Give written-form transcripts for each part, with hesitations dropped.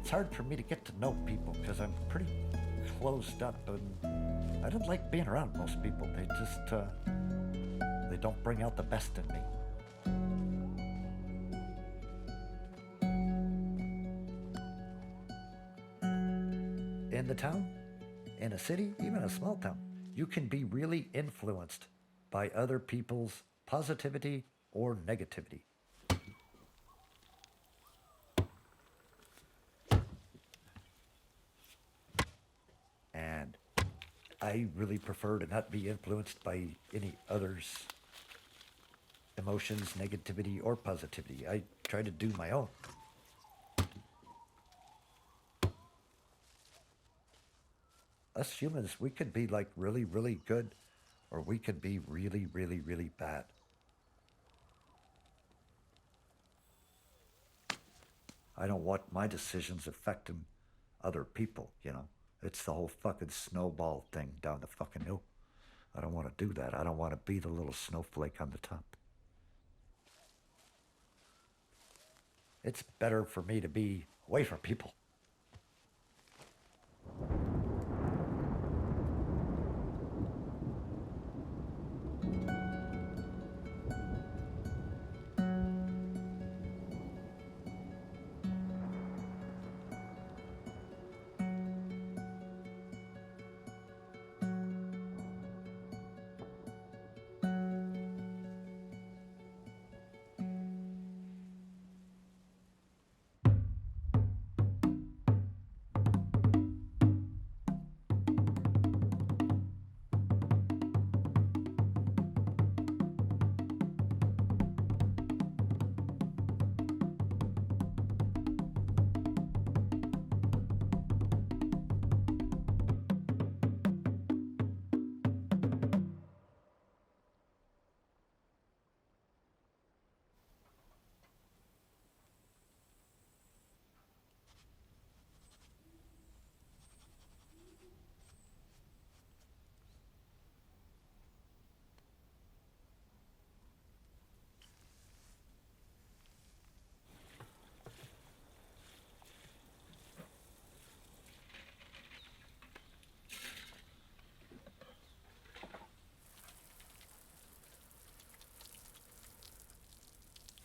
It's hard for me to get to know people because I'm pretty closed up, and I don't like being around most people. They just, they don't bring out the best in me. In the town, in a city, even a small town, you can be really influenced by other people's positivity or negativity. And I really prefer to not be influenced by any others' emotions, negativity, or positivity. I try to do my own. Us humans, we could be like really, really good, or we could be really, really, really bad. I don't want my decisions affecting other people, you know? It's the whole fucking snowball thing down the fucking hill. I don't want to do that. I don't want to be the little snowflake on the top. It's better for me to be away from people.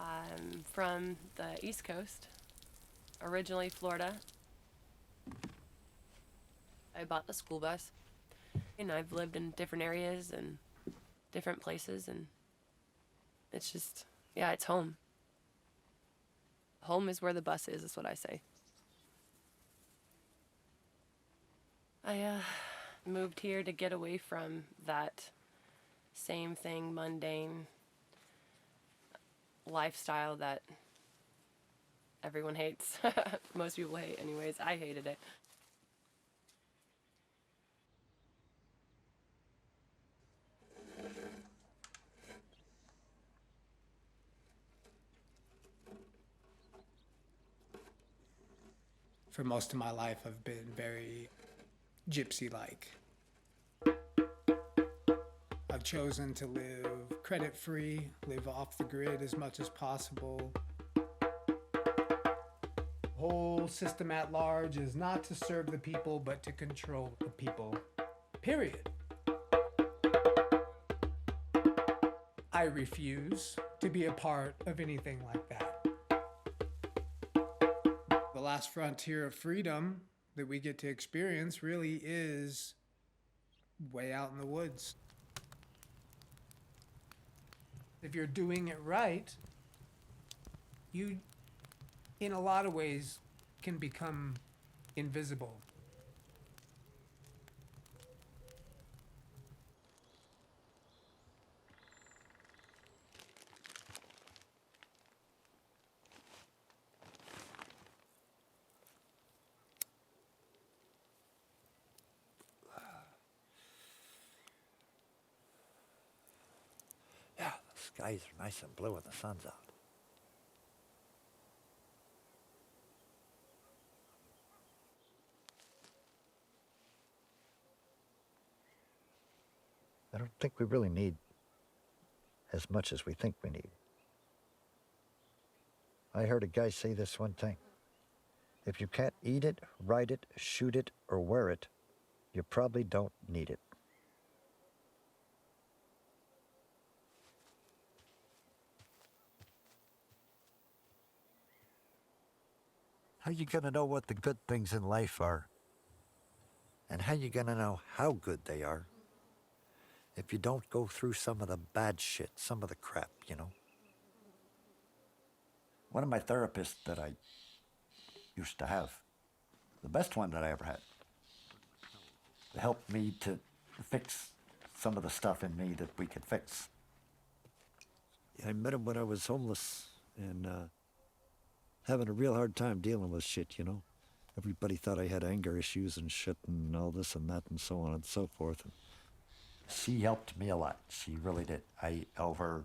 I'm from the East Coast, originally Florida. I bought a school bus, and I've lived in different areas and different places, and it's just, yeah, it's home. Home is where the bus is what I say. I moved here to get away from that same thing, mundane lifestyle that everyone hates. Most people hate anyways. I hated it. For most of my life, I've been very gypsy-like. I've chosen to live credit-free, live off the grid as much as possible. The whole system at large is not to serve the people, but to control the people. Period. I refuse to be a part of anything like that. The last frontier of freedom that we get to experience really is way out in the woods. If you're doing it right, you, in a lot of ways, can become invisible. Yeah, the skies are nice and blue and the sun's out. I don't think we really need as much as we think we need. I heard a guy say this one time. If you can't eat it, ride it, shoot it, or wear it, you probably don't need it. How you gonna know what the good things in life are? And how you gonna know how good they are if you don't go through some of the bad shit, some of the crap, you know? One of my therapists that I used to have, the best one that I ever had, helped me to fix some of the stuff in me that we could fix. I met him when I was homeless and having a real hard time dealing with shit, you know? Everybody thought I had anger issues and shit and all this and that and so on and so forth. And she helped me a lot. She really did. I owe her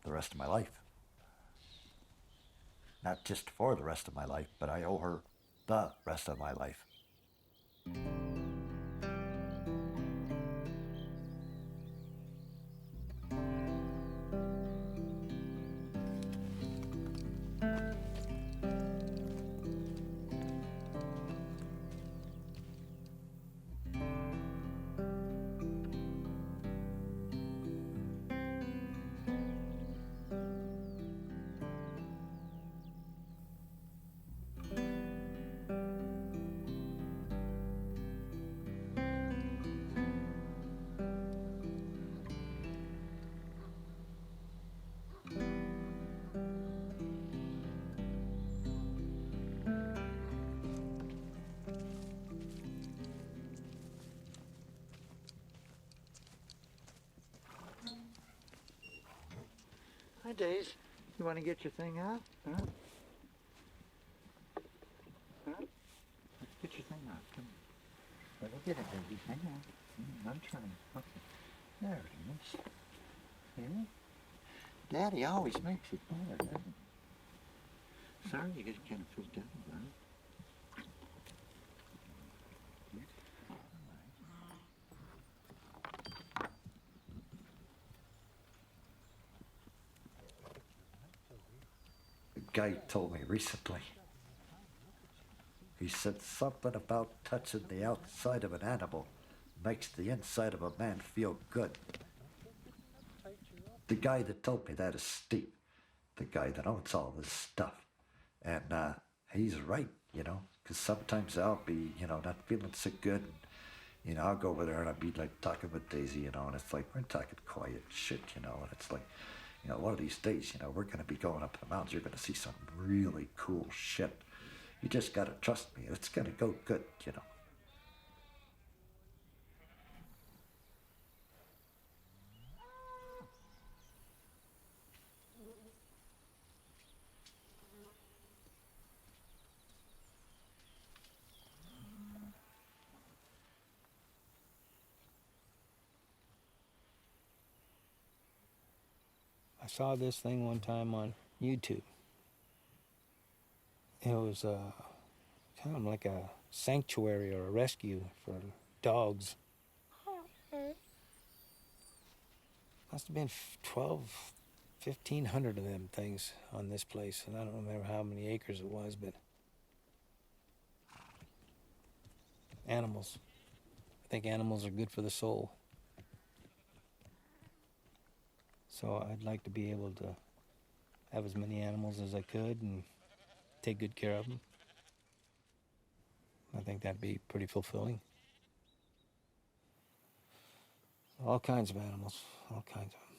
the rest of my life. Not just for the rest of my life, but I owe her the rest of my life. Hi, Days. You want to get your thing out? Huh? Huh? Let's get your thing out. Come on. Well, get it, baby. Hang on. I'm trying. Okay. There it is. Yeah? Daddy always makes it better, doesn't he? Sorry you get kind of freaked out about it. A guy told me recently. He said something about touching the outside of an animal makes the inside of a man feel good. The guy that told me that is Steve, the guy that owns all this stuff. And he's right, you know, because sometimes I'll be, you know, not feeling so good. And, you know, I'll go over there and I'll be like talking with Daisy, you know, and it's like, we're talking quiet shit, you know, and it's like, you know, one of these days, you know, we're going to be going up the mountains. You're going to see some really cool shit. You just got to trust me. It's going to go good, you know. I saw this thing one time on YouTube. It was kind of like a sanctuary or a rescue for dogs. Must have been 1,500 of them things on this place, and I don't remember how many acres it was, but animals. I think animals are good for the soul. So I'd like to be able to have as many animals as I could and take good care of them. I think that'd be pretty fulfilling. All kinds of animals, all kinds of them.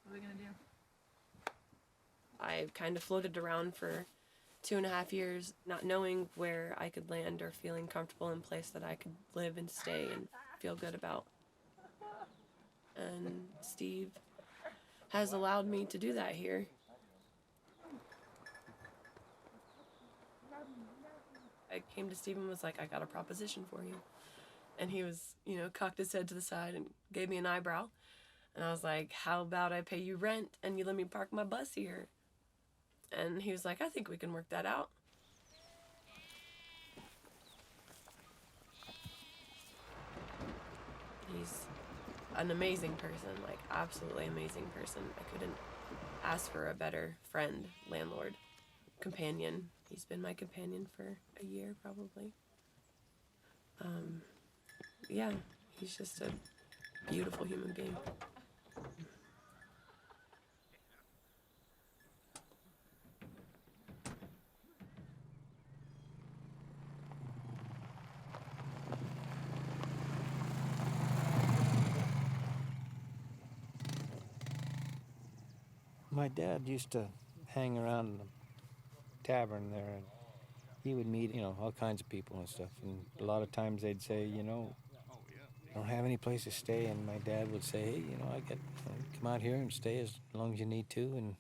What are we gonna do? I kind of floated around for 2.5 years, not knowing where I could land or feeling comfortable in a place that I could live and stay and feel good about. And Steve has allowed me to do that here. I came to Steve and was like, I got a proposition for you. And he was, you know, cocked his head to the side and gave me an eyebrow. And I was like, how about I pay you rent and you let me park my bus here? And he was like, I think we can work that out. an amazing person, like absolutely amazing person. I couldn't ask for a better friend, landlord, companion. He's been my companion for a year probably. Yeah, he's just a beautiful human being. My dad used to hang around in the tavern there, and he would meet, all kinds of people and stuff. And a lot of times they'd say, I don't have any place to stay. And my dad would say, hey, come out here and stay as long as you need to.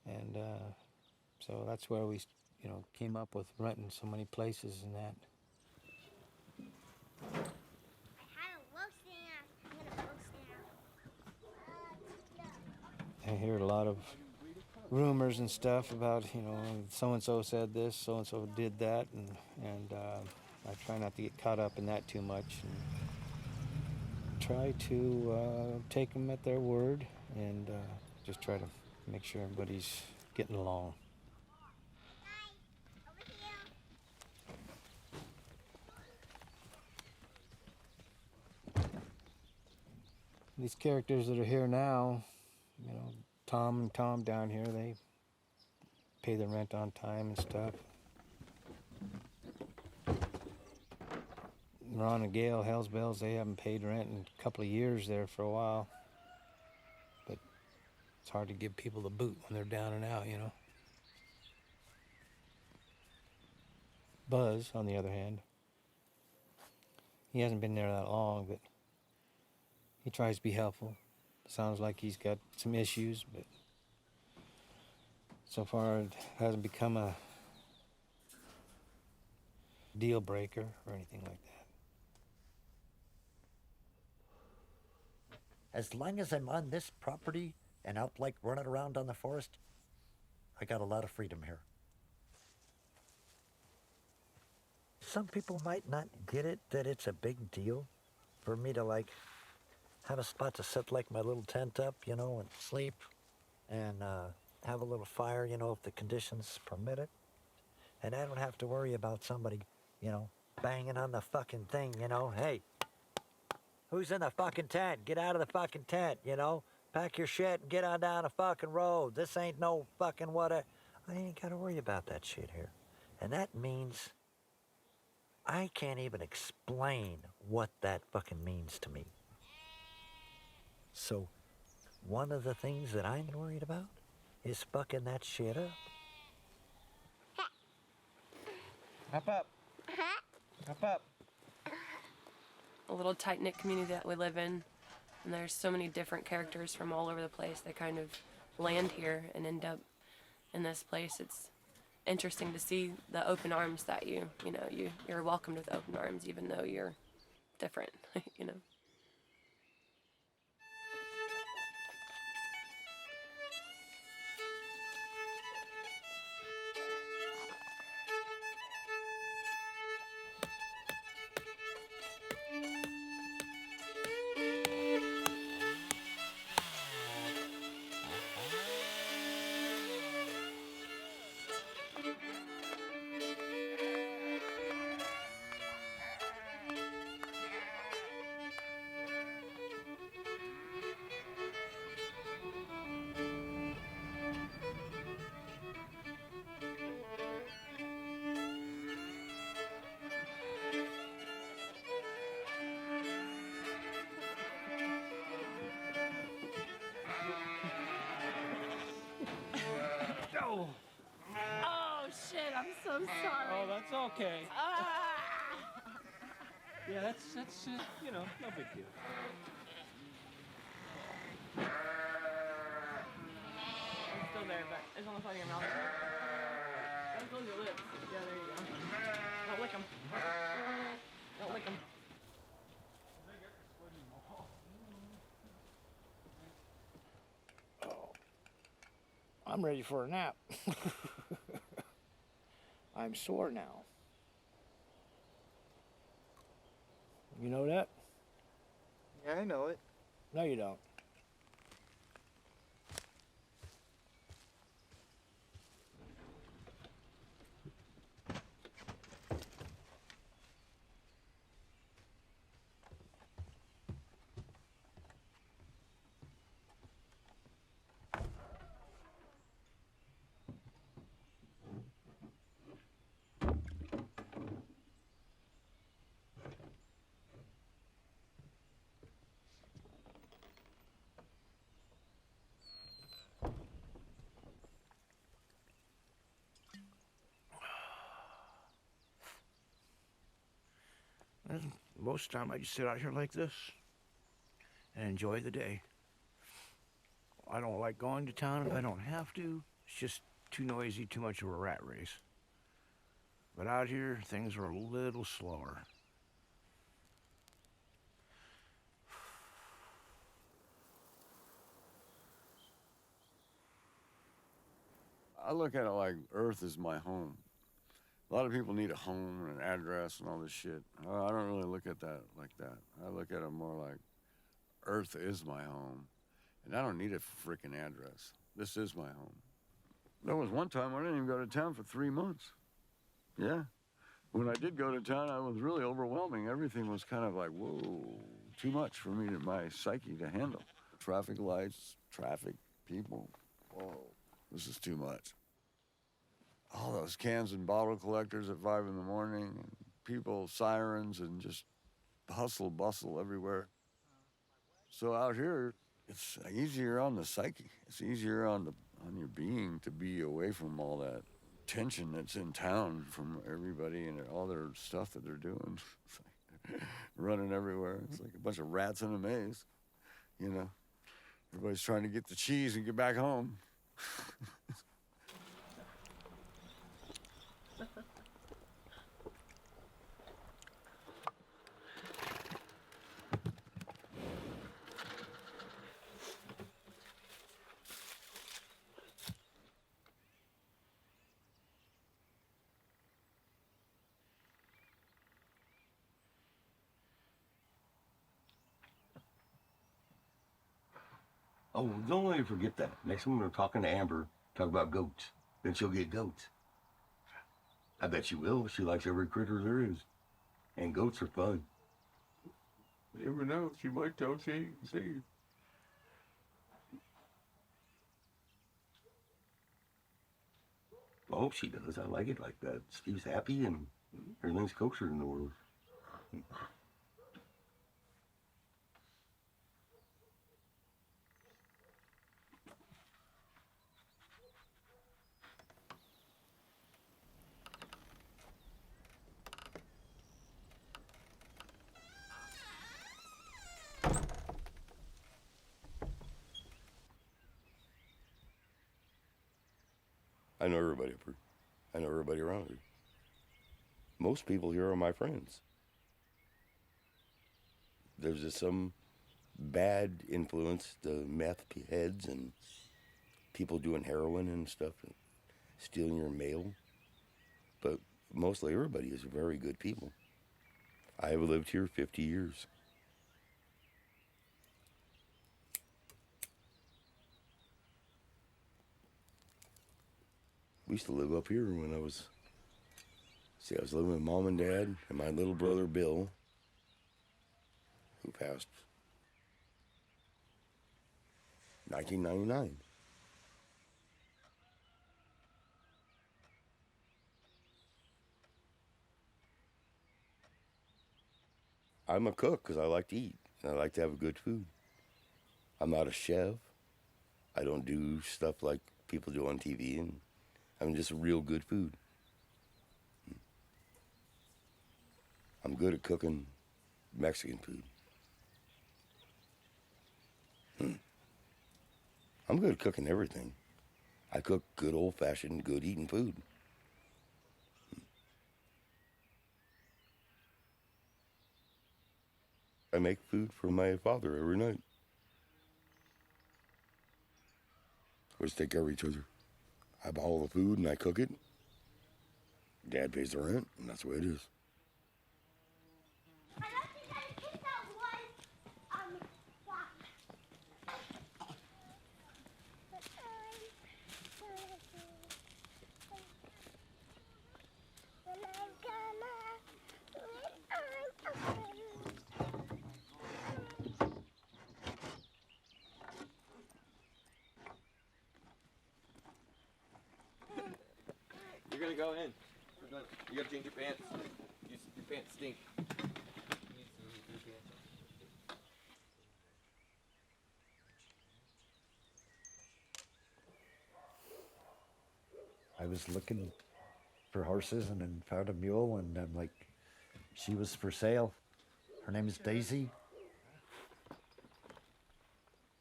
And so that's where we, came up with renting so many places and that. I hear a lot of rumors and stuff about, so-and-so said this, so-and-so did that, and I try not to get caught up in that too much, and try to take them at their word, and just try to make sure everybody's getting along. These characters that are here now, Tom and Tom down here, they pay the rent on time and stuff. Ron and Gail, Hell's Bells, they haven't paid rent in a couple of years there for a while. But it's hard to give people the boot when they're down and out, Buzz, on the other hand, he hasn't been there that long, but he tries to be helpful. Sounds like he's got some issues, but so far it hasn't become a deal breaker or anything like that. As long as I'm on this property and out like running around on the forest, I got a lot of freedom here. Some people might not get it that it's a big deal for me to like have a spot to set like my little tent up, and sleep and have a little fire, if the conditions permit it. And I don't have to worry about somebody, banging on the fucking thing, hey, who's in the fucking tent? Get out of the fucking tent, pack your shit and get on down the fucking road. This ain't no fucking I ain't gotta worry about that shit here. And that means I can't even explain what that fucking means to me. So, one of the things that I'm worried about is fucking that shit up. Hop up. Hop up. A little tight-knit community that we live in, and there's so many different characters from all over the place that kind of land here and end up in this place. It's interesting to see the open arms that you're welcomed with open arms, even though you're different, Oh shit, I'm so sorry. Oh, that's okay. Yeah, that's no big deal. It's still there, but it's on the side of your mouth. Don't close your lips. Yeah, there you go. Don't lick them. Don't lick them. I'm ready for a nap. I'm sore now. You know that? Yeah, I know it. No, you don't. And most of the time I just sit out here like this and enjoy the day. I don't like going to town if I don't have to. It's just too noisy, too much of a rat race. But out here, things are a little slower. I look at it like Earth is my home. A lot of people need a home and an address and all this shit. I don't really look at that like that. I look at it more like Earth is my home, and I don't need a freaking address. This is my home. There was one time I didn't even go to town for 3 months. Yeah. When I did go to town, I was really overwhelming. Everything was kind of like, whoa, too much for me, my psyche to handle. Traffic lights, traffic, people. Whoa, this is too much. All those cans and bottle collectors at 5 in the morning, and people, sirens, and just hustle, bustle everywhere. So out here, it's easier on the psyche. It's easier on your being to be away from all that tension that's in town from everybody and all their stuff that they're doing. It's like running everywhere. It's like a bunch of rats in a maze, you know. Everybody's trying to get the cheese and get back home. Oh, don't let me forget that. Next time we're talking to Amber, talk about goats. Then she'll get goats. I bet she will. She likes every critter there is. And goats are fun. You never know. She might tell see. I hope she does. I like it like that. Steve's happy and everything's kosher in the world. I know everybody up here. I know everybody around here. Most people here are my friends. There's just some bad influence, the meth heads and people doing heroin and stuff, and stealing your mail. But mostly everybody is very good people. I have lived here 50 years. We used to live up here when I was living with Mom and Dad and my little brother Bill, who passed 1999. I'm a cook because I like to eat and I like to have good food. I'm not a chef. I don't do stuff like people do on TV, and I'm just real good food. I'm good at cooking Mexican food. I'm good at cooking everything. I cook good old-fashioned, good eating food. I make food for my father every night. We just take care of each other. I buy all the food and I cook it. Dad pays the rent, and that's the way it is. I don't think I picked that one gonna go in. You gotta change your pants. Your pants stink. I was looking for horses and then found a mule, and I'm like, she was for sale. Her name is Daisy.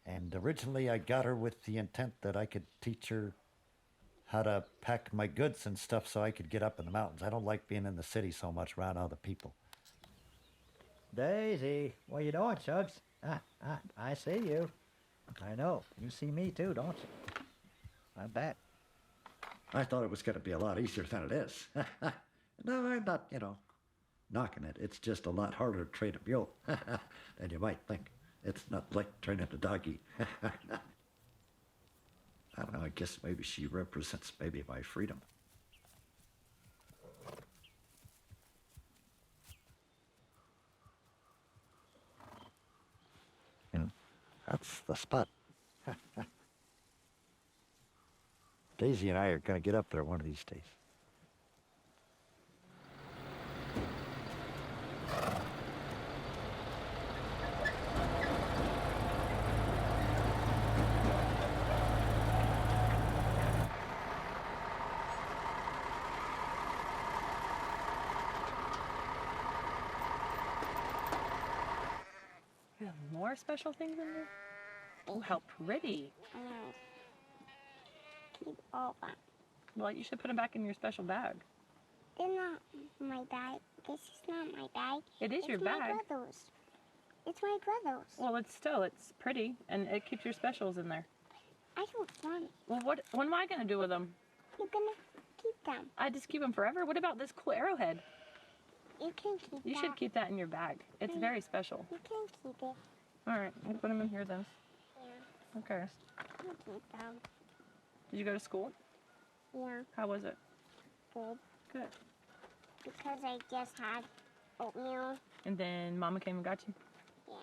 And originally I got her with the intent that I could teach her how to pack my goods and stuff so I could get up in the mountains. I don't like being in the city so much around other people. Daisy, what you doing, Chugs? I see you. I know. You see me too, don't you? I bet. I thought it was going to be a lot easier than it is. No, I'm not, knocking it. It's just a lot harder to train a mule than you might think. It's not like training a doggy. I don't know, I guess maybe she represents maybe my freedom. That's the spot. Daisy and I are going to get up there one of these days. You have more special things in there? Oh, how pretty. I know. Keep all that. Well, you should put them back in your special bag. They're not my bag. This is not my bag. It is your It's bag. my brother's. It's my brother's. Well, it's pretty, and it keeps your specials in there. I don't want it. Well, what am I going to do with them? You're gonna keep them. I just keep them forever? What about this cool arrowhead? You can keep You that. should keep that in your bag. It's very special. You can keep it. All right, I'll put them in here then. Yeah. Okay. You keep them. Did you go to school? Yeah. How was it? Good. Good. Because I just had oatmeal. And then Mama came and got you? Yeah.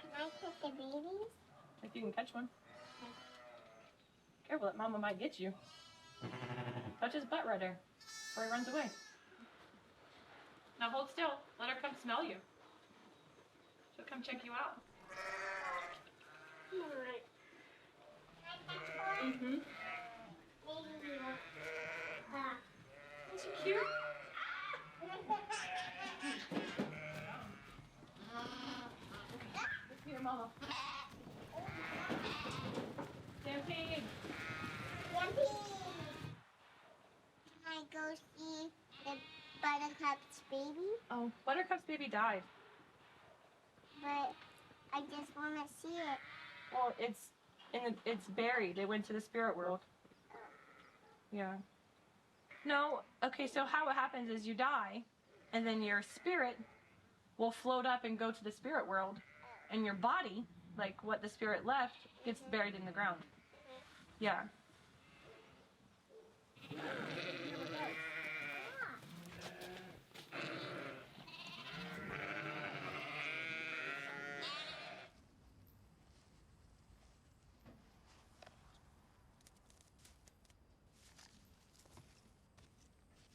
Can I pet the babies? If you can catch one. Careful, that Mama might get you. Touch his butt right there before he runs away. Now hold still. Let her come smell you. She'll come check you out. Alright. Mm-hmm. Maybe Isn't she cute? Here, Mama. Stampede. Can I go see the buttercup's baby? Oh, Buttercup's baby died. But I just want to see it. Well, it's buried. It went to the spirit world. Yeah. No, okay, so how it happens is you die, and then your spirit will float up and go to the spirit world, and your body, like what the spirit left, gets buried in the ground. Yeah.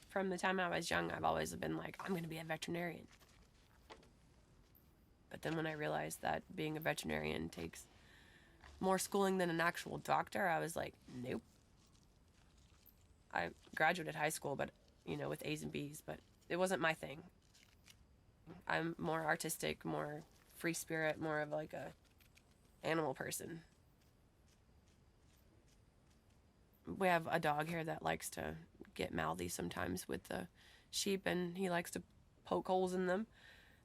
From the time I was young, I've always been like, I'm going to be a veterinarian. But then when I realized that being a veterinarian takes more schooling than an actual doctor, I was like, nope. I graduated high school, but, with A's and B's, but it wasn't my thing. I'm more artistic, more free spirit, more of like a animal person. We have a dog here that likes to get mouthy sometimes with the sheep, and he likes to poke holes in them.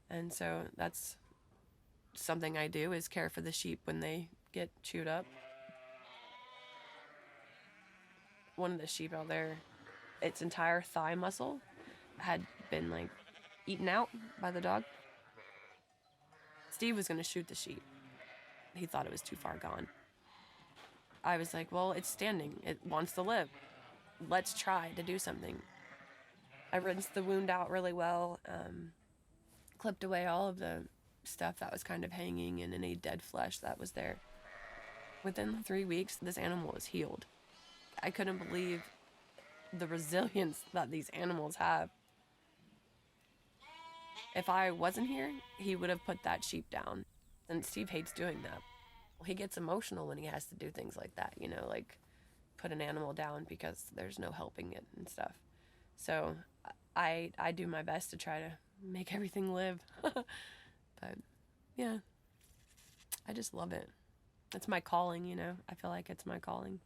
And so that's something I do, is care for the sheep when they get chewed up. One of the sheep out there, its entire thigh muscle had been like eaten out by the dog. Steve was going to shoot the sheep. He thought it was too far gone. I was like, well, it's standing. It wants to live. Let's try to do something. I rinsed the wound out really well, clipped away all of the stuff that was kind of hanging and any dead flesh that was there. Within 3 weeks, this animal was healed. I couldn't believe the resilience that these animals have. If I wasn't here, he would have put that sheep down. And Steve hates doing that. Well, he gets emotional when he has to do things like that, you know, like put an animal down because there's no helping it and stuff. So I do my best to try to make everything live. But yeah, I just love it. It's my calling, you know. I feel like it's my calling.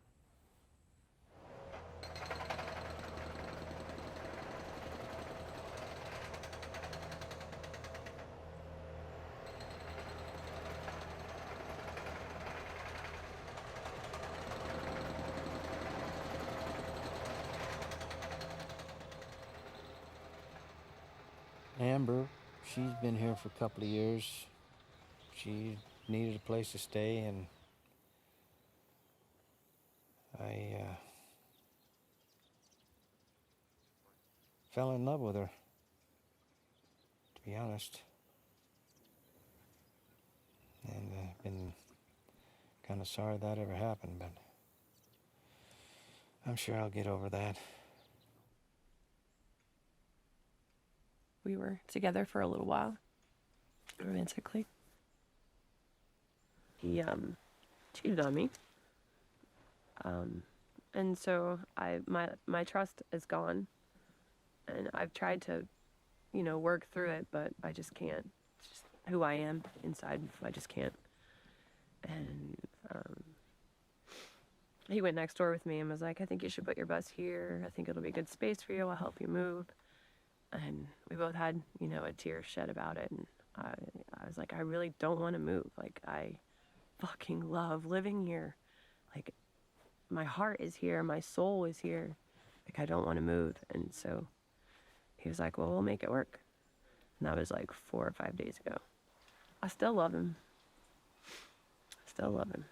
Amber, she's been here for a couple of years. She needed a place to stay, and I fell in love with her, to be honest. And I've been kind of sorry that ever happened, but I'm sure I'll get over that. We were together for a little while, romantically. He cheated on me. And so my trust is gone. And I've tried to, you know, work through it, but I just can't. It's just who I am inside. I just can't. And he went next door with me and was like, I think you should put your bus here. I think it'll be a good space for you. I'll help you move. And we both had, you know, a tear shed about it. And I was like, I really don't want to move. Like, I fucking love living here. Like, my heart is here. My soul is here. Like, I don't want to move. And so he was like, well, we'll make it work. And that was like 4 or 5 days ago. I still love him. Still love him.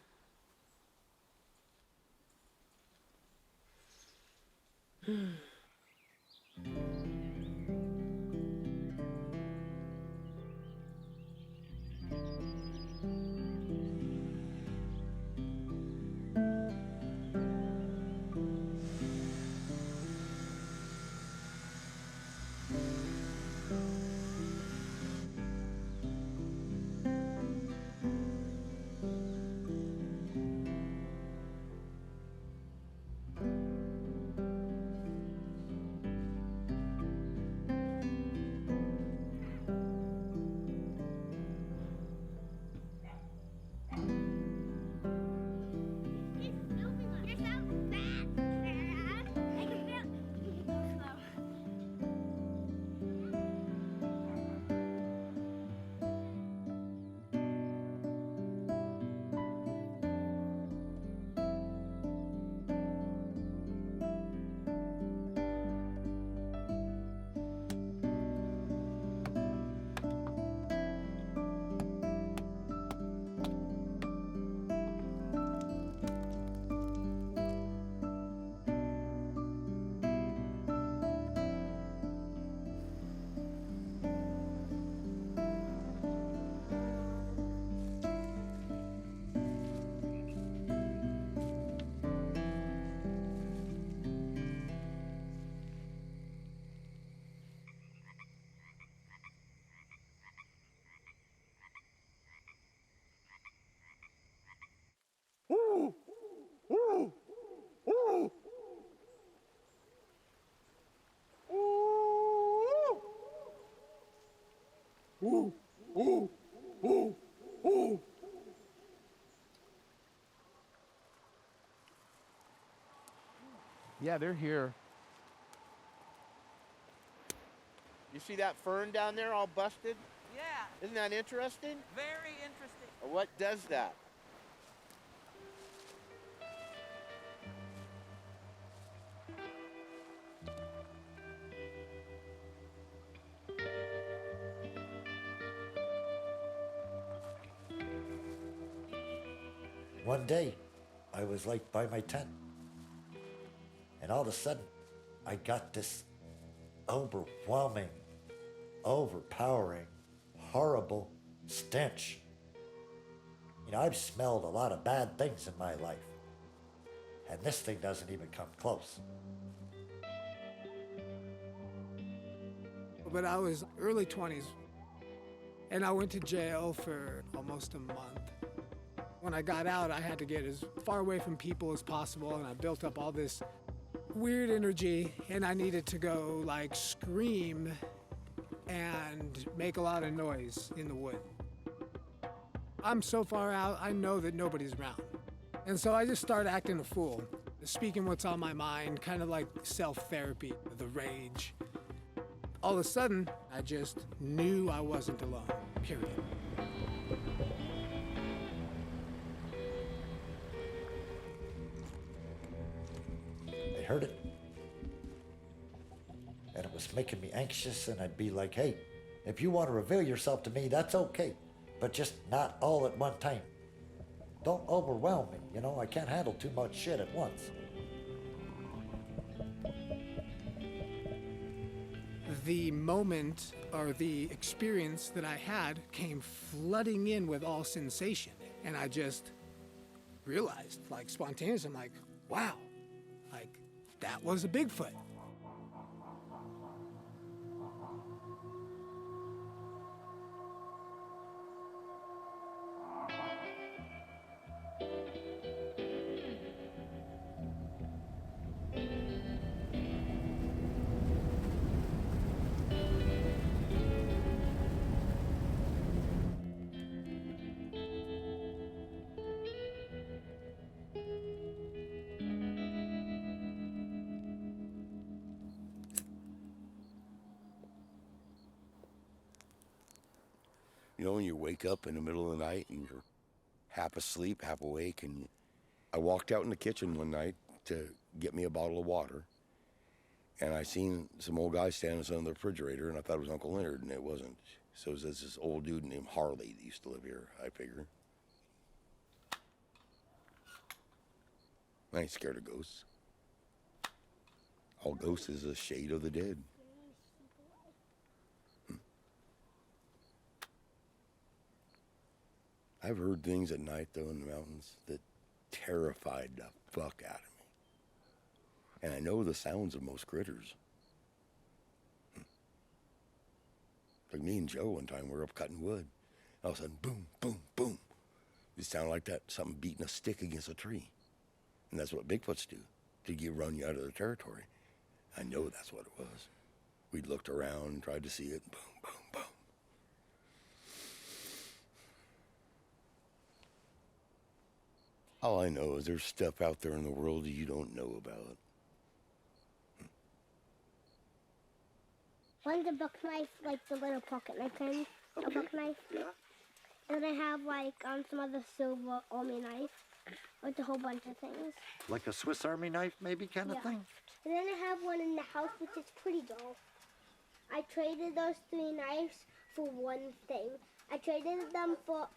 Yeah, they're here. You see that fern down there all busted? Yeah, Isn't that interesting? very interesting. What does that? One day, I was like by my tent, and all of a sudden, I got this overwhelming, overpowering horrible stench. You know, I've smelled a lot of bad things in my life, and this thing doesn't even come close. But I was early 20s, and I went to jail for almost a month. When I got out, I had to get as far away from people as possible, and I built up all this weird energy, and I needed to go like scream and make a lot of noise in the wood. I'm so far out, I know that nobody's around. And so I just started acting a fool, speaking what's on my mind, kind of like self-therapy, the rage. All of a sudden, I just knew I wasn't alone, period. I heard it. And it was making me anxious, and I'd be like, hey, if you want to reveal yourself to me, that's okay, but just not all at one time. Don't overwhelm me, you know, I can't handle too much shit at once. The moment or the experience that I had came flooding in with all sensation. And I just realized, like spontaneously, I'm like, wow, like that was a Bigfoot. You know, when you wake up in the middle of the night and you're half asleep, half awake, and I walked out in the kitchen one night to get me a bottle of water, and I seen some old guy standing in front of the refrigerator, and I thought it was Uncle Leonard, and it wasn't. So it was this old dude named Harley that used to live here, I figure. I ain't scared of ghosts. All ghosts is a shade of the dead. I've heard things at night, though, in the mountains that terrified the fuck out of me. And I know the sounds of most critters. Like me and Joe one time, we were up cutting wood. All of a sudden, boom, boom, boom. It sounded like that, something beating a stick against a tree. And that's what Bigfoots do, to run you out of their territory. I know that's what it was. We looked around and tried to see it, boom, boom, boom. All I know is there's stuff out there in the world that you don't know about. One's a buck knife, like the little pocket knife kind, a buck knife. Yeah. And then I have like some other silver army knife with a whole bunch of things. Like a Swiss Army knife, maybe, kind of thing? And then I have one in the house, which is pretty dull. I traded those 3 knives for one thing. I traded them for,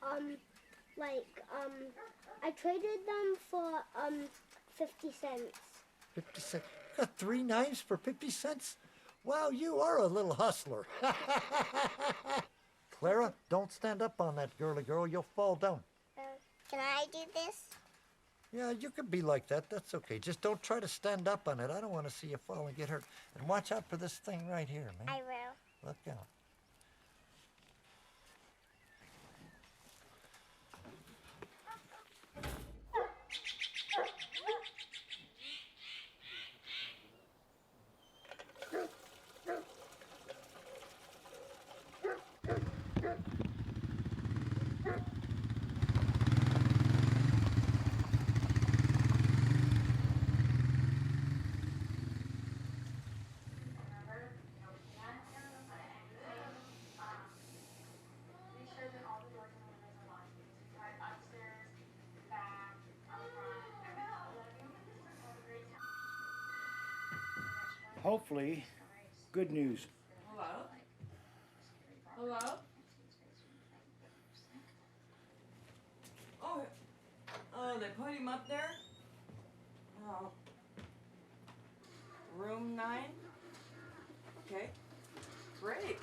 I traded them for 50 cents. 50 cents? You got 3 knives for 50 cents? Wow, you are a little hustler. Clara, don't stand up on that girly girl. You'll fall down. Can I do this? Yeah, you can be like that. That's okay. Just don't try to stand up on it. I don't want to see you fall and get hurt. And watch out for this thing right here, man. I will. Look out. Hopefully, good news. Hello? Hello? Oh, they put him up there? Oh. Room 9? Okay. Great.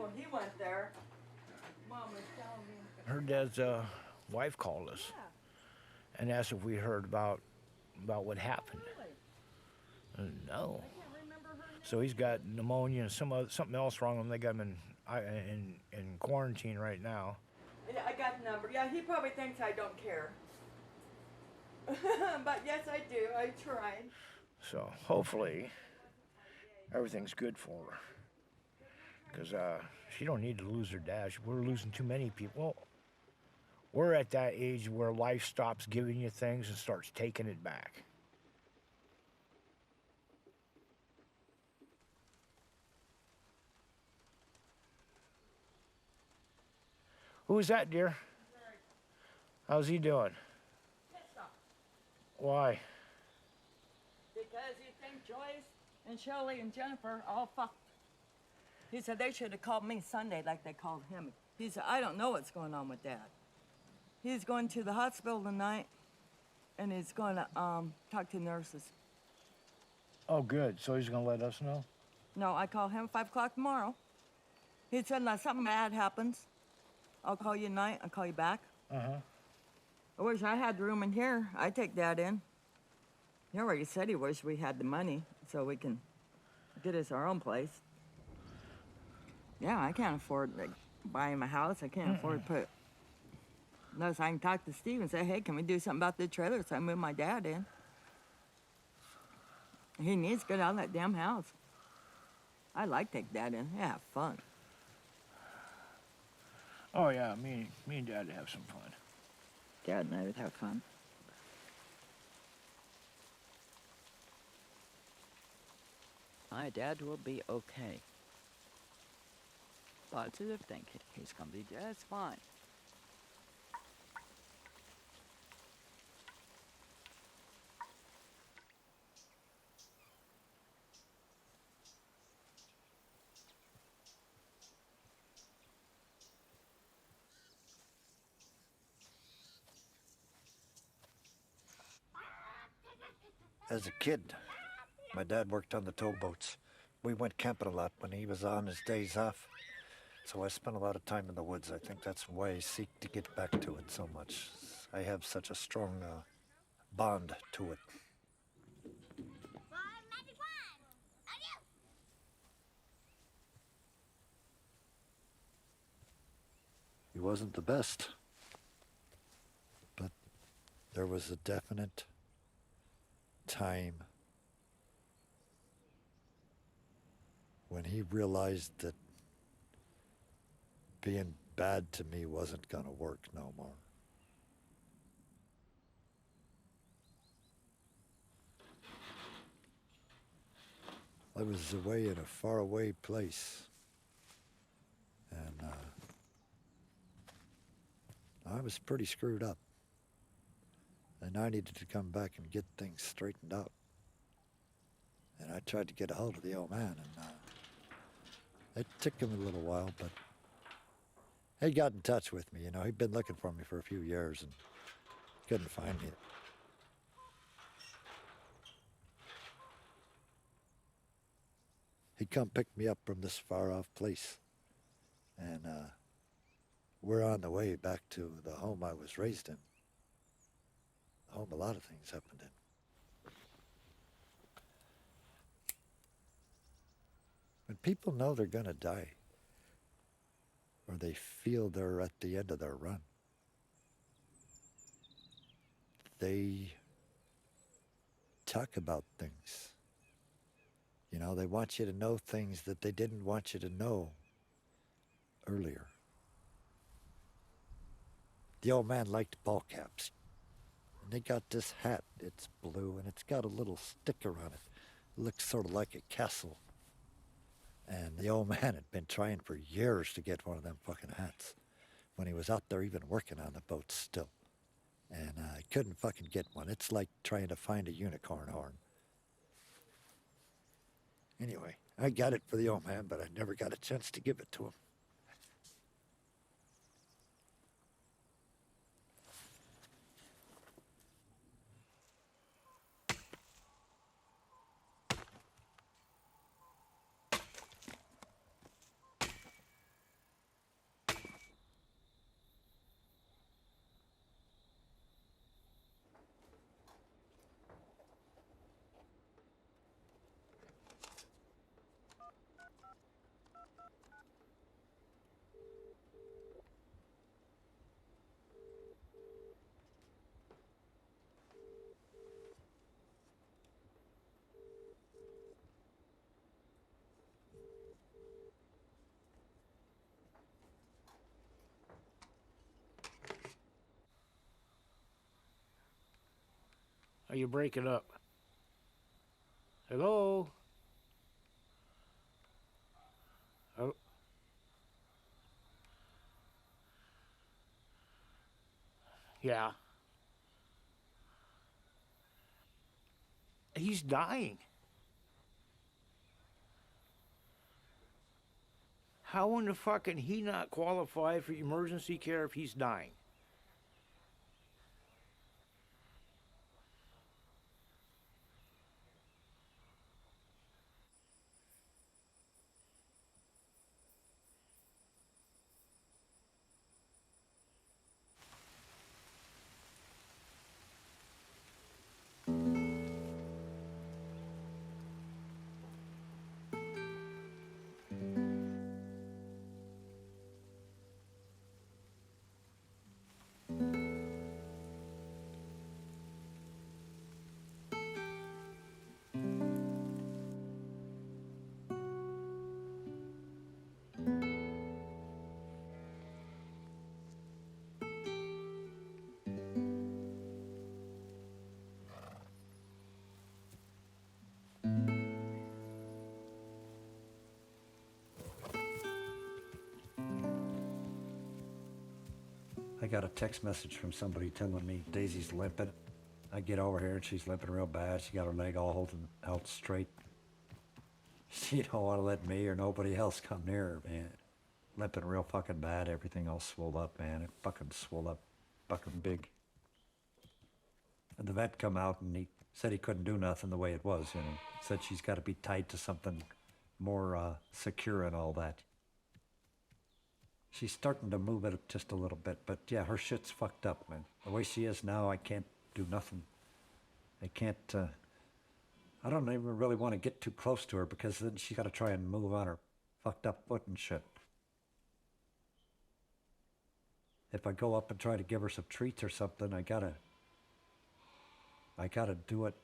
before he went there. Mom was telling me. Her dad's wife called us and asked if we heard about what happened. No. So he's got pneumonia and something else wrong with him. They got him in quarantine right now. Yeah, I got the number. Yeah, he probably thinks I don't care. But yes, I do. I tried. So hopefully everything's good for her. Because she don't need to lose her dad. We're losing too many people. We're at that age where life stops giving you things and starts taking it back. Who is that, dear? How's he doing? Why? Because he thinks Joyce and Shirley and Jennifer all fucked. He said they should have called me Sunday like they called him. He said, I don't know what's going on with Dad. He's going to the hospital tonight, and he's going to talk to nurses. Oh, good. So he's going to let us know? No, I call him 5 o'clock tomorrow. He said, unless something bad happens, I'll call you tonight. I'll call you back. Uh-huh. I wish I had room in here. I'd take Dad in. He already said he wished we had the money so we can get us our own place. Yeah, I can't afford to buy him a house. I can't afford to put... Unless I can talk to Steve and say, hey, can we do something about the trailer so I move my dad in? He needs to get out of that damn house. I'd like to take Dad in. Yeah, have fun. Oh, yeah, me and Dad would have some fun. Dad and I would have fun. My dad will be okay. Positive thinking. He's gonna be just fine. As a kid, my dad worked on the towboats. We went camping a lot when he was on his days off. So I spent a lot of time in the woods. I think that's why I seek to get back to it so much. I have such a strong bond to it. He wasn't the best, but there was a definite time when he realized that being bad to me wasn't gonna work no more. I was away in a faraway place, and I was pretty screwed up, and I needed to come back and get things straightened out. And I tried to get a hold of the old man, and it took him a little while, but he got in touch with me. You know, he'd been looking for me for a few years and couldn't find me. He come pick me up from this far-off place, and we're on the way back to the home I was raised in. The home a lot of things happened in. When people know they're gonna die, or they feel they're at the end of their run, they talk about things. You know, they want you to know things that they didn't want you to know earlier. The old man liked ball caps. And they got this hat. It's blue and it's got a little sticker on it. It looks sort of like a castle. And the old man had been trying for years to get one of them fucking hats when he was out there even working on the boat still. And I couldn't fucking get one. It's like trying to find a unicorn horn. Anyway, I got it for the old man, but I never got a chance to give it to him. Are you breaking up? Hello? Oh. Yeah. He's dying. How in the fuck can he not qualify for emergency care if he's dying? I got a text message from somebody telling me Daisy's limping. I get over here and she's limping real bad. She got her leg all holding out straight. She don't want to let me or nobody else come near her, man. Limping real fucking bad. Everything all swole up, man. It fucking swole up fucking big. And the vet come out and he said he couldn't do nothing the way it was, you know. Said she's got to be tied to something more secure and all that. She's starting to move it just a little bit, but yeah, her shit's fucked up, man. The way she is now, I can't do nothing. I can't, I don't even really want to get too close to her because then she got to try and move on her fucked up foot and shit. If I go up and try to give her some treats or something, I gotta do it,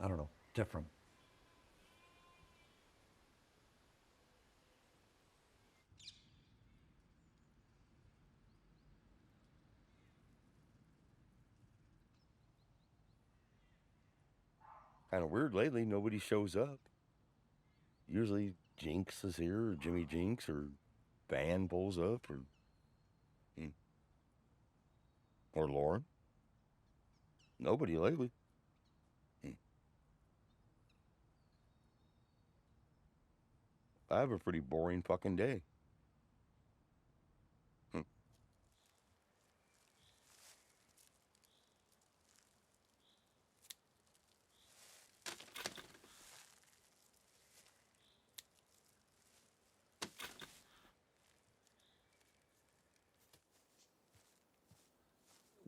I don't know, different. Kind of weird lately, nobody shows up. Usually Jinx is here, or Jimmy Jinx, or Van pulls up, or Lauren. Nobody lately. I have a pretty boring fucking day.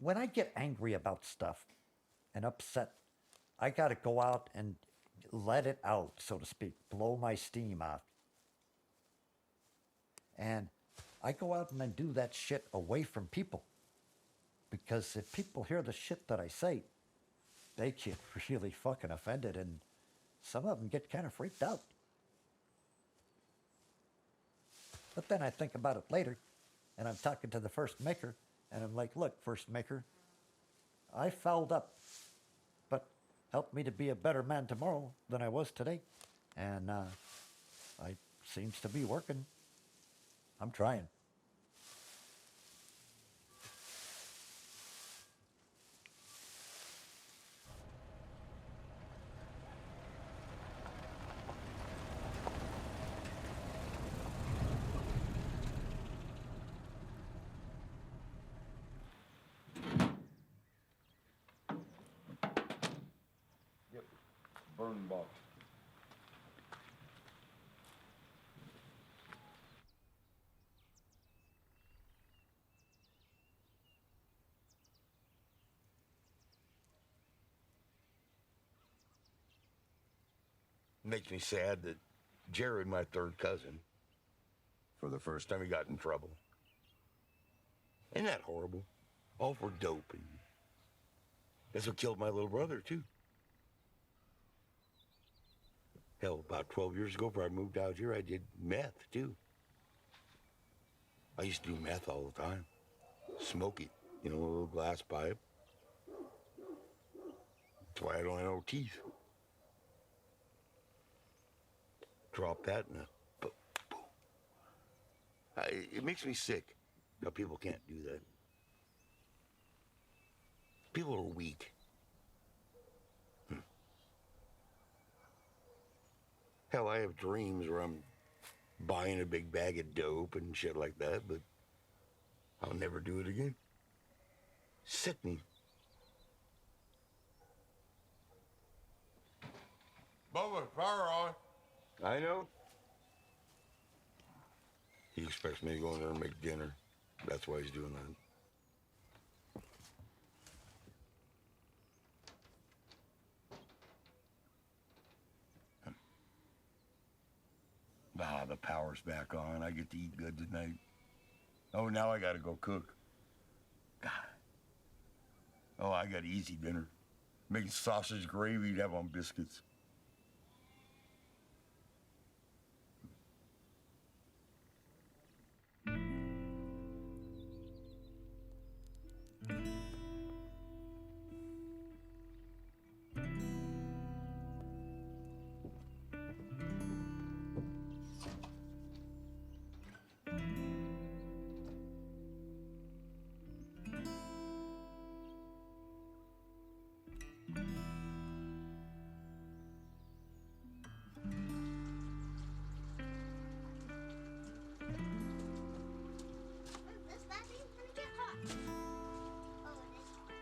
When I get angry about stuff and upset, I gotta go out and let it out, so to speak, blow my steam out. And I go out and I do that shit away from people. Because if people hear the shit that I say, they get really fucking offended and some of them get kind of freaked out. But then I think about it later and I'm talking to the first maker and I'm like, look, first maker, I fouled up, but help me to be a better man tomorrow than I was today. And it seems to be working. I'm trying. Burn box. Makes me sad that Jared, my third cousin, for the first time he got in trouble. Isn't that horrible? All for dope. And that's what killed my little brother, too. Hell, about 12 years ago, before I moved out here, I did meth, too. I used to do meth all the time. Smoke it, you know, a little glass pipe. That's why I don't have no teeth. Drop that and boom, boom. It makes me sick how people can't do that. People are weak. Hell, I have dreams where I'm buying a big bag of dope and shit like that, but I'll never do it again. Sickening. Bubba, power on. I know. He expects me to go in there and make dinner. That's why he's doing that. Ah, the power's back on. I get to eat good tonight. Oh, now I gotta go cook. God. Oh, I got easy dinner. Making sausage gravy to have on biscuits. This battery's gonna get hot. Oh, it is hot.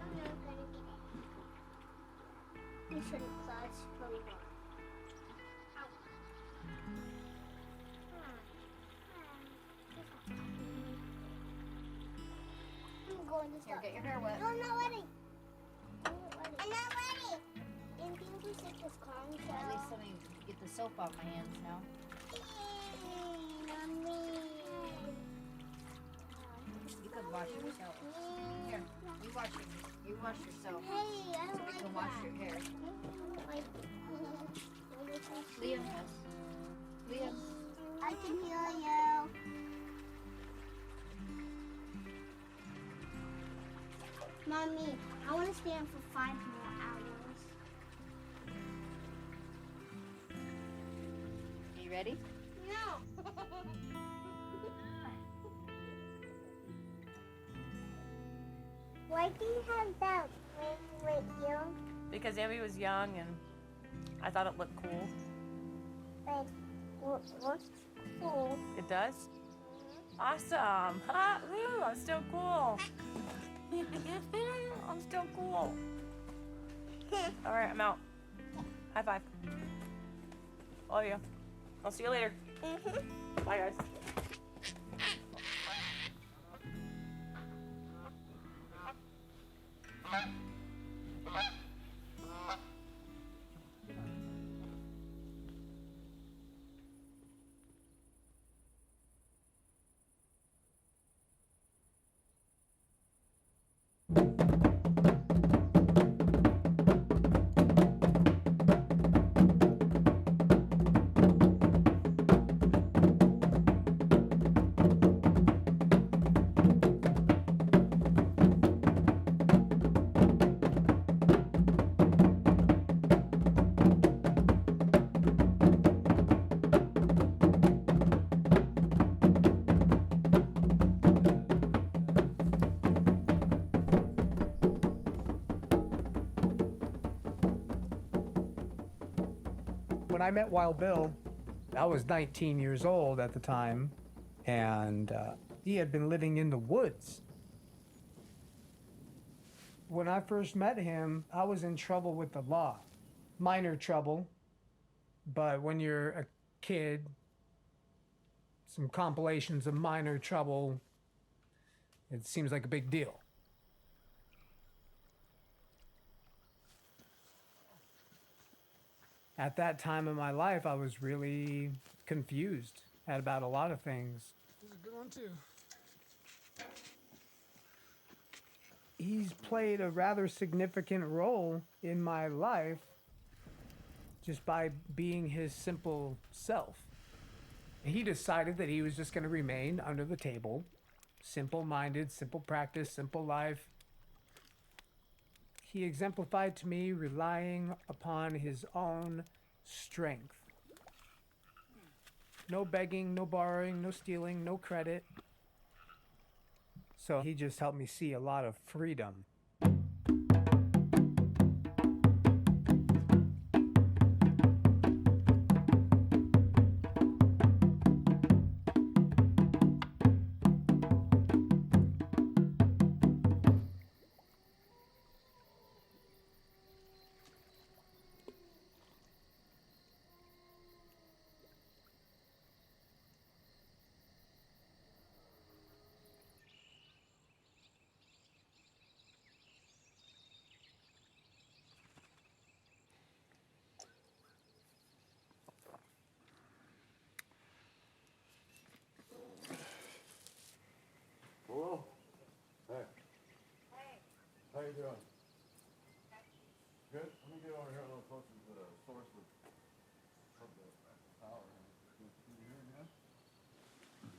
I'm not gonna get it. You shouldn't, cause it's really hot. Ow. I'm going to stop. Here, get your hair wet. No, I'm not ready. I'm not ready. And people who sit this calm, so. At least let me get the soap off my hands now. Mommy. You could wash yourself. Here, you wash yourself. Hey, I don't So you like can wash that. your hair. I don't like Liam has. Liam. I can hear you. Mommy, I want to stand for 5 more hours. Are you ready? No. Why do you have that ring with you? Because Abby was young and I thought it looked cool. Like, what's cool? It does? Awesome. Ha! Woo! I'm still cool. I'm still cool. All right, I'm out. High five. Love you. I'll see you later. Bye, guys. When I met Wild Bill, I was 19 years old at the time, and he had been living in the woods. When I first met him, I was in trouble with the law. Minor trouble, but when you're a kid, some compilations of minor trouble, it seems like a big deal. At that time in my life, I was really confused about a lot of things. This is a good one, too. He's played a rather significant role in my life just by being his simple self. He decided that he was just going to remain under the table, simple-minded, simple practice, simple life. He exemplified to me relying upon his own strength. No begging, no borrowing, no stealing, no credit. So he just helped me see a lot of freedom. Hello? Hey. How you doing? Good? Let me get over here a little closer to the source of the power. Can you hear me now?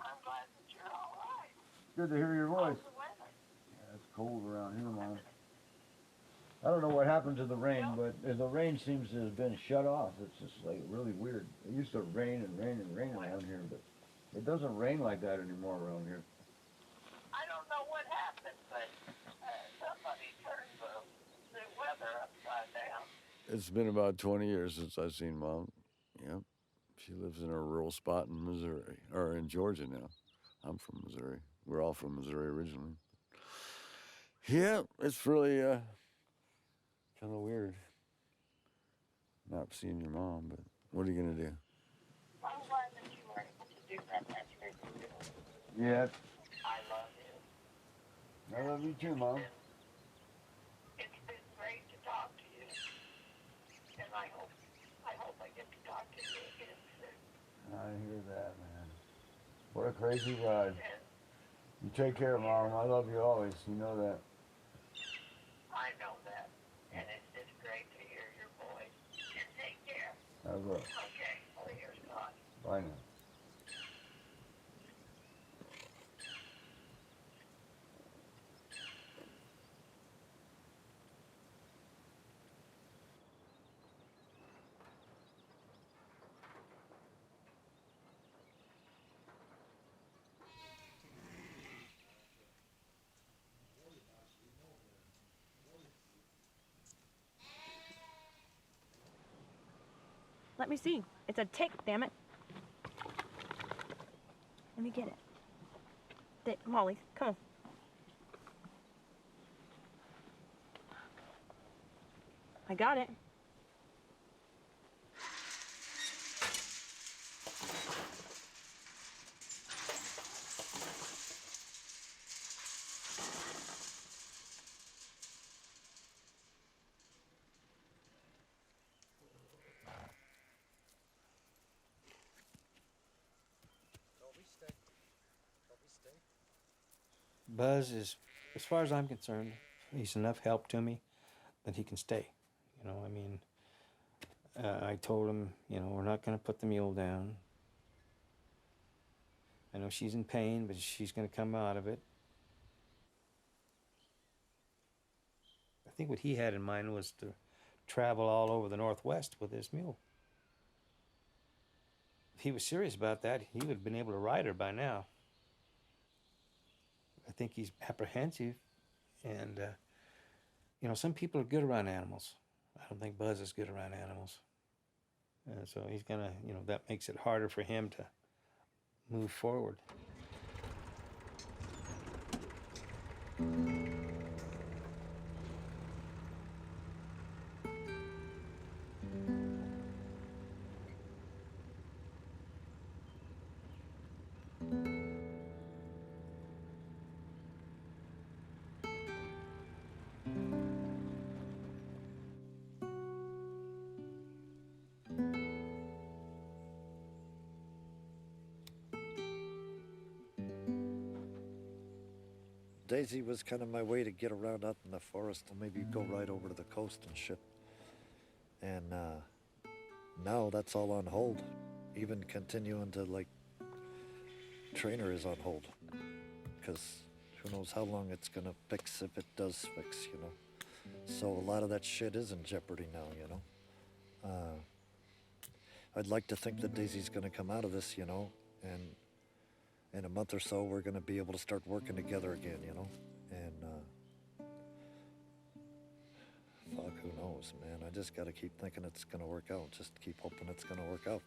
I'm glad that you're all right. Good to hear your voice. How's the weather? Yeah, it's cold around here, Mom. I don't know what happened to the rain, but the rain seems to have been shut off. It's just like really weird. It used to rain and rain and rain around here, but it doesn't rain like that anymore around here. I don't know what happened, but somebody turned the weather upside down. It's been about 20 years since I've seen Mom. Yep. She lives in a rural spot in Missouri, or in Georgia now. I'm from Missouri. We're all from Missouri originally. Yeah, it's really kind of weird not seeing your mom, but what are you going to do? I'm glad that you were able to do that. That's very good. Yeah, I love you. I love you too, Mom. It's been great to talk to you, and I hope I get to talk to you again soon. I hear that, man. What a crazy ride. You take care, Mom. I love you always. You know that. I know that, and it's great to hear your voice. And take care. I will. Okay. Well, here's God. Bye now. Let me see. It's a tick, damn it. Let me get it. Molly, come on. I got it. Buzz is, as far as I'm concerned, he's enough help to me that he can stay. You know, I mean, I told him, you know, we're not going to put the mule down. I know she's in pain, but she's going to come out of it. I think what he had in mind was to travel all over the Northwest with this mule. If he was serious about that, he would have been able to ride her by now. I think he's apprehensive, and you know, some people are good around animals. I don't think Buzz is good around animals, and so he's gonna, you know, that makes it harder for him to move forward. Daisy was kind of my way to get around out in the forest and maybe go right over to the coast and shit. And now that's all on hold. Even continuing to like train her is on hold. Because who knows how long it's gonna fix if it does fix, you know. So a lot of that shit is in jeopardy now, you know. I'd like to think that Daisy's gonna come out of this, you know, and in a month or so we're gonna be able to start working together again, you know. And fuck, who knows, man. I just gotta keep thinking it's gonna work out. Just keep hoping it's gonna work out.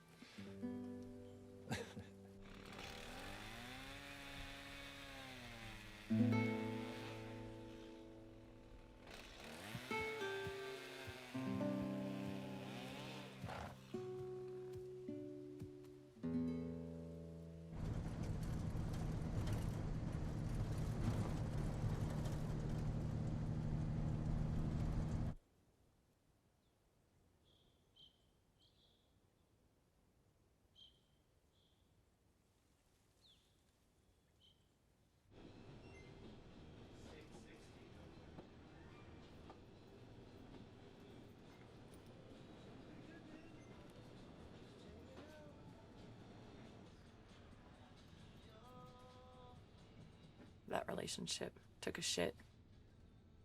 That relationship took a shit.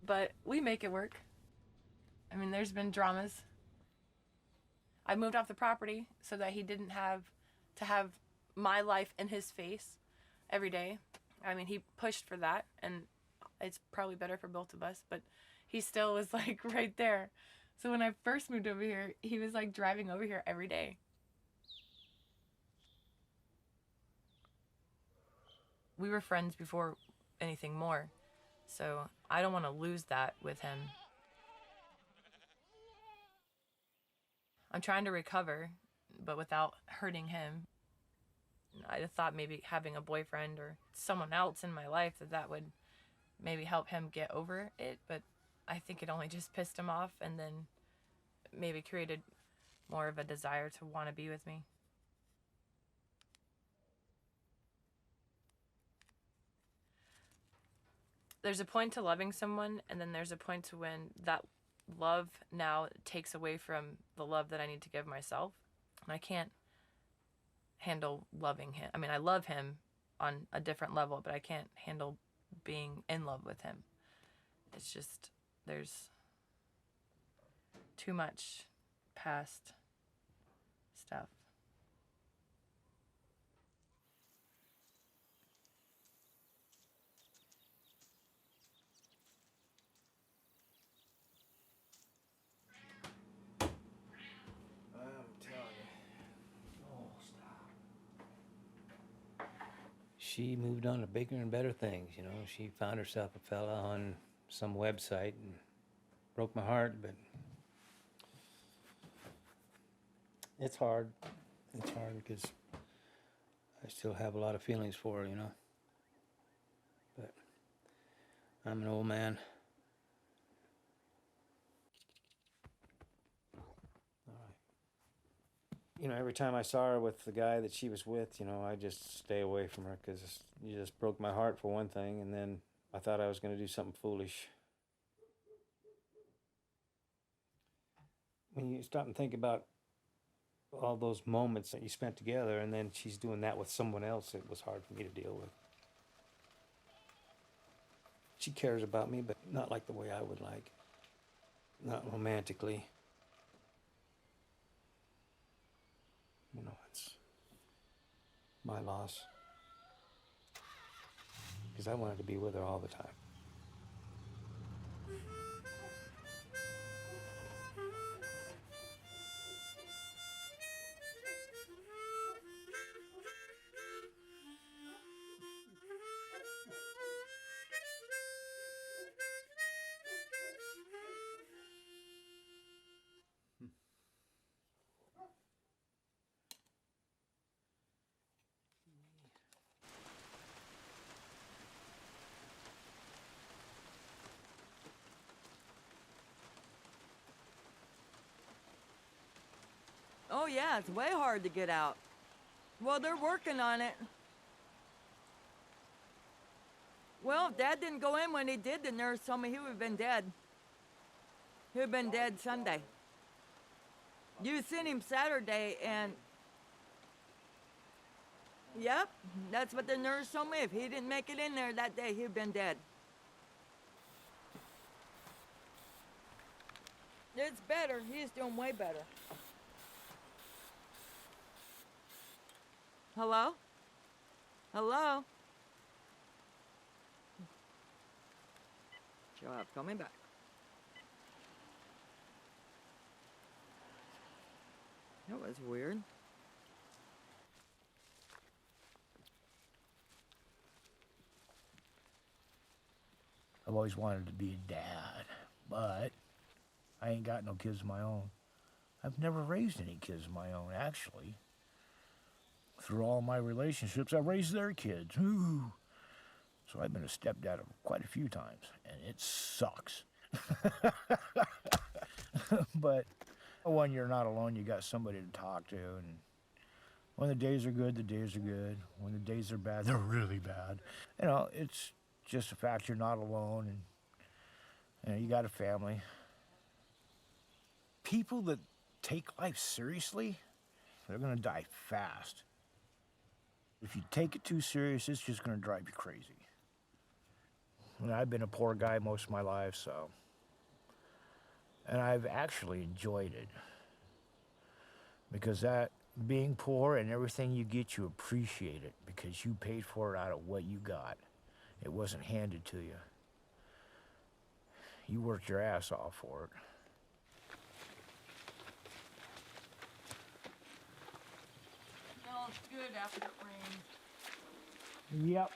But we make it work. I mean, there's been dramas. I moved off the property so that he didn't have to have my life in his face every day. I mean, he pushed for that, and it's probably better for both of us, but he still was like right there. So when I first moved over here, he was like driving over here every day. We were friends before anything more, so I don't want to lose that with him. I'm trying to recover, but without hurting him. I thought maybe having a boyfriend or someone else in my life that would maybe help him get over it, but I think it only just pissed him off and then maybe created more of a desire to want to be with me. There's a point to loving someone, and then there's a point to when that love now takes away from the love that I need to give myself. And I can't handle loving him. I mean, I love him on a different level, but I can't handle being in love with him. It's just, there's too much past stuff. She moved on to bigger and better things, you know. She found herself a fella on some website and broke my heart, but it's hard. It's hard because I still have a lot of feelings for her, you know. But I'm an old man. You know, every time I saw her with the guy that she was with, you know, I just stay away from her because you just broke my heart for one thing, and then I thought I was going to do something foolish. When you stop and think about all those moments that you spent together, and then she's doing that with someone else, it was hard for me to deal with. She cares about me, but not like the way I would like. Not romantically. You know, it's my loss. Because I wanted to be with her all the time. Oh yeah, it's way hard to get out. Well, they're working on it. Well, if Dad didn't go in when he did, the nurse told me he would have been dead. He would have been dead Sunday. You seen him Saturday, and yep, that's what the nurse told me. If he didn't make it in there that day, he'd been dead. It's better. He's doing way better. Hello? Hello? Show up. Coming back. That was weird. I've always wanted to be a dad, but I ain't got no kids of my own. I've never raised any kids of my own, actually. Through all my relationships, I've raised their kids. Ooh. So I've been a stepdad quite a few times, and it sucks. But when you're not alone, you got somebody to talk to, and when the days are good, the days are good. When the days are bad, they're really bad. You know, it's just the fact you're not alone, and you know, you got a family. People that take life seriously, they're gonna die fast. If you take it too serious, it's just gonna drive you crazy. And I've been a poor guy most of my life, so. And I've actually enjoyed it. Because that, being poor and everything you get, you appreciate it because you paid for it out of what you got. It wasn't handed to you. You worked your ass off for it. Smells good after it rains. Yep.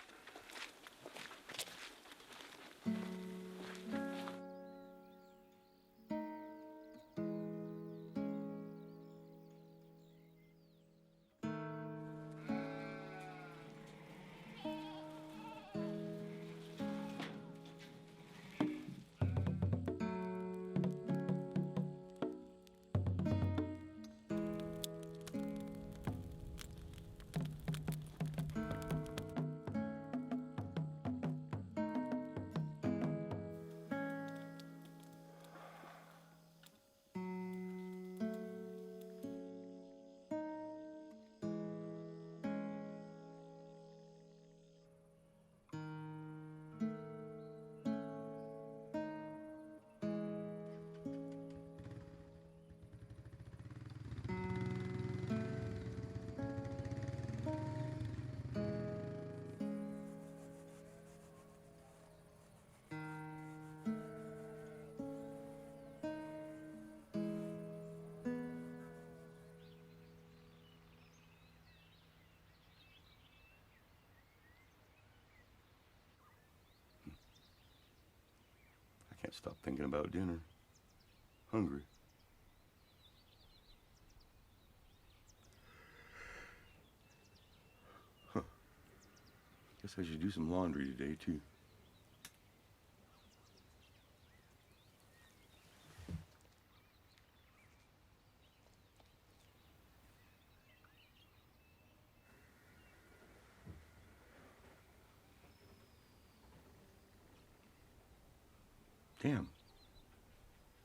I can't stop thinking about dinner. Hungry. Huh. Guess I should do some laundry today, too. Damn.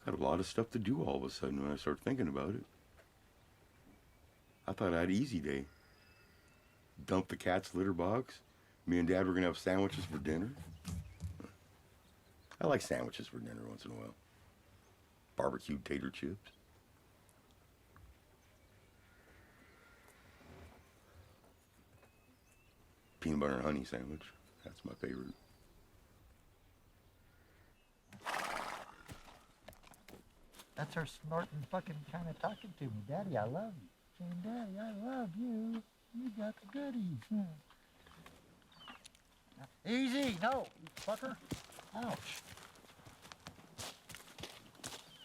Got a lot of stuff to do all of a sudden when I start thinking about it. I thought I had an easy day. Dump the cat's litter box. Me and Dad were gonna have sandwiches for dinner. I like sandwiches for dinner once in a while. Barbecued tater chips. Peanut butter and honey sandwich. That's my favorite. That's her snorting, fucking kind of talking to me. Daddy, I love you. Saying, Daddy, I love you. You got the goodies. Easy, no, you fucker. Ouch.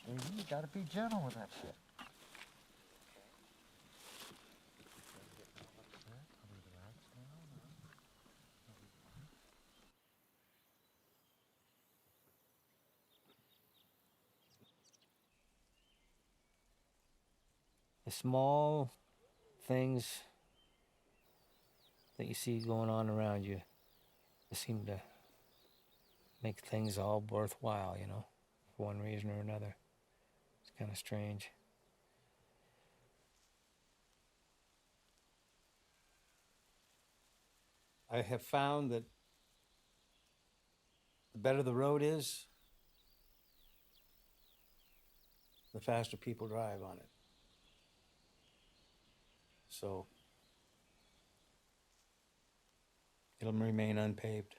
You gotta be gentle with that shit. The small things that you see going on around you seem to make things all worthwhile, you know, for one reason or another. It's kind of strange. I have found that the better the road is, the faster people drive on it. So it'll remain unpaved.